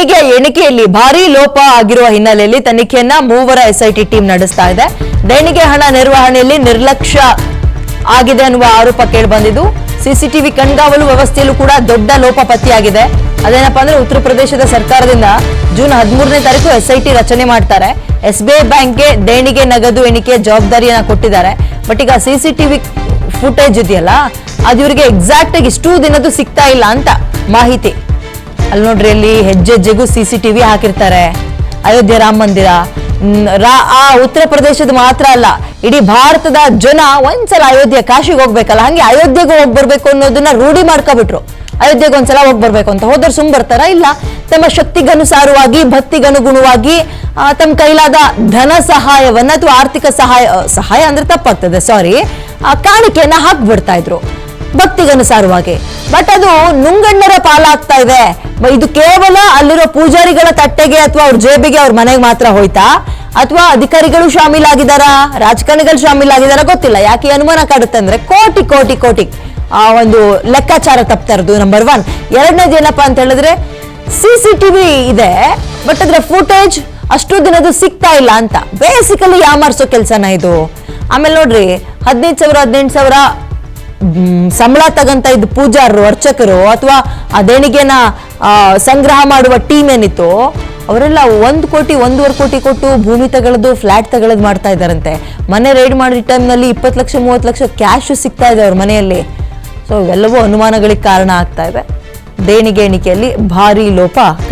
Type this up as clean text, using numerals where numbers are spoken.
ದೇಣಿಗೆ ಎಣಿಕೆಯಲ್ಲಿ ಭಾರೀ ಲೋಪ ಆಗಿರುವ ಹಿನ್ನೆಲೆಯಲ್ಲಿ ತನಿಖೆಯನ್ನ ಮೂವರ ಎಸ್ಐಟಿ ಟೀಮ್ ನಡೆಸ್ತಾ ಇದೆ. ದೇಣಿಗೆ ಹಣ ನಿರ್ವಹಣೆಯಲ್ಲಿ ನಿರ್ಲಕ್ಷ್ಯ ಆಗಿದೆ ಅನ್ನುವ ಆರೋಪ ಕೇಳಿಬಂದಿದ್ದು, ಸಿಸಿಟಿವಿ ಕಣ್ಗಾವಲು ವ್ಯವಸ್ಥೆಯಲ್ಲೂ ಕೂಡ ದೊಡ್ಡ ಲೋಪ ಪತ್ತೆಯಾಗಿದೆ. ಅದೇನಪ್ಪಾ ಅಂದ್ರೆ ಉತ್ತರ ಪ್ರದೇಶದ ಸರ್ಕಾರದಿಂದ ಜೂನ್ 13ನೇ ತಾರೀಕು ಎಸ್ಐಟಿ ರಚನೆ ಮಾಡ್ತಾರೆ. SBI ಬ್ಯಾಂಕ್ಗೆ ದೇಣಿಗೆ ನಗದು ಎಣಿಕೆಯ ಜವಾಬ್ದಾರಿಯನ್ನ ಕೊಟ್ಟಿದ್ದಾರೆ. ಬಟ್ ಈಗ ಸಿಸಿಟಿವಿ ಫುಟೇಜ್ ಇದೆಯಲ್ಲ, ಅದು ಇವರಿಗೆ ಎಕ್ಸಾಕ್ಟ್ ಆಗಿ ಇಷ್ಟು ದಿನದ್ದು ಸಿಗ್ತಾ ಇಲ್ಲ ಅಂತ ಮಾಹಿತಿ. ಅಲ್ಲಿ ನೋಡ್ರಿ, ಅಲ್ಲಿ ಹೆಜ್ಜೆಜ್ಜೆಗೂ ಸಿಸಿಟಿವಿ ಹಾಕಿರ್ತಾರೆ. ಅಯೋಧ್ಯೆ ರಾಮ ಮಂದಿರ, ಆ ಉತ್ತರ ಪ್ರದೇಶದ ಮಾತ್ರ ಅಲ್ಲ, ಇಡೀ ಭಾರತದ ಜನ ಒಂದ್ಸಲ ಅಯೋಧ್ಯೆ ಕಾಶಿಗೆ ಹೋಗ್ಬೇಕಲ್ಲ, ಹಂಗೆ ಅಯೋಧ್ಯೆಗೂ ಹೋಗಿ ಬರ್ಬೇಕು ಅನ್ನೋದನ್ನ ರೂಢಿ ಮಾಡ್ಕೊಬಿಟ್ರು. ಅಯೋಧ್ಯೆಗೆ ಒಂದ್ಸಲ ಹೋಗಿ ಬರ್ಬೇಕು ಅಂತ ಹೋದ್ರೆ ಸುಮ್ ಬರ್ತಾರ? ಇಲ್ಲ, ತಮ್ಮ ಶಕ್ತಿಗನುಸಾರವಾಗಿ ಭಕ್ತಿಗನುಗುಣವಾಗಿ ತಮ್ಮ ಕೈಲಾದ ಧನ ಸಹಾಯವನ್ನ ಅಥವಾ ಆರ್ಥಿಕ ಸಹಾಯ ಅಂದ್ರೆ ತಪ್ಪಾಗ್ತದೆ, ಸಾರಿ, ಕಾಣಿಕೆಯನ್ನ ಹಾಕ್ಬಿಡ್ತಾ ಇದ್ರು ಭಕ್ತಿಗನುಸಾರವಾಗಿ. ಬಟ್ ಅದು ನುಂಗಣ್ಣರ ಪಾಲಾಗ್ತಾ ಇದೆ. ಇದು ಕೇವಲ ಅಲ್ಲಿರೋ ಪೂಜಾರಿಗಳ ತಟ್ಟೆಗೆ ಅಥವಾ ಅವ್ರ ಜೇಬಿಗೆ, ಅವ್ರ ಮನೆಗೆ ಮಾತ್ರ ಹೋಯ್ತಾ, ಅಥವಾ ಅಧಿಕಾರಿಗಳು ಶಾಮೀಲಾಗಿದ್ದಾರಾ, ರಾಜಕಾರಣಿಗಳು ಶಾಮೀಲಾಗಿದ್ದಾರಾ ಗೊತ್ತಿಲ್ಲ. ಯಾಕೆ ಅನುಮಾನ ಕಾಡುತ್ತೆ ಅಂದ್ರೆ ಕೋಟಿ ಕೋಟಿ ಕೋಟಿ ಒಂದು ಲೆಕ್ಕಾಚಾರ ತಪ್ತಾ ಇರೋದು ನಂಬರ್ 1. ಎರಡನೇದು ಏನಪ್ಪಾ ಅಂತ ಹೇಳಿದ್ರೆ, ಸಿಸಿಟಿವಿ ಇದೆ ಬಟ್ ಅದ್ರ ಫುಟೇಜ್ ಅಷ್ಟು ದಿನದ್ದು ಸಿಗ್ತಾ ಇಲ್ಲ ಅಂತ. ಬೇಸಿಕಲಿ ಯಾಮಾರ್ಸೋ ಕೆಲ್ಸನ ಇದು. ಆಮೇಲೆ ನೋಡ್ರಿ, 15,000 ಸಂಬಳ ತಗಂತ ಇದ್ದ ಪೂಜಾರರು, ಅರ್ಚಕರು ಅಥವಾ ಆ ದೇಣಿಗೆನ ಸಂಗ್ರಹ ಮಾಡುವ ಟೀಮ್ ಏನಿತ್ತು, ಅವರೆಲ್ಲ 1 ಕೋಟಿ 1.5 ಕೋಟಿ ಕೊಟ್ಟು ಭೂಮಿ ತಗೊಳ್ಳೋದು, ಫ್ಲಾಟ್ ತಗೊಳ್ಳೋದು ಮಾಡ್ತಾ ಇದ್ದಾರಂತೆ. ಮನೆ ರೈಡ್ ಮಾಡಿದ ಟೈಮ್ನಲ್ಲಿ 20 ಲಕ್ಷ 30 ಲಕ್ಷ ಕ್ಯಾಶ್ ಸಿಗ್ತಾ ಇದೆ ಅವ್ರ ಮನೆಯಲ್ಲಿ. ಸೊ ಇವೆಲ್ಲವೂ ಅನುಮಾನಗಳಿಗೆ ಕಾರಣ ಆಗ್ತಾ ಇದೆ. ದೇಣಿಗೆ ಎಣಿಕೆಯಲ್ಲಿ ಭಾರಿ ಲೋಪ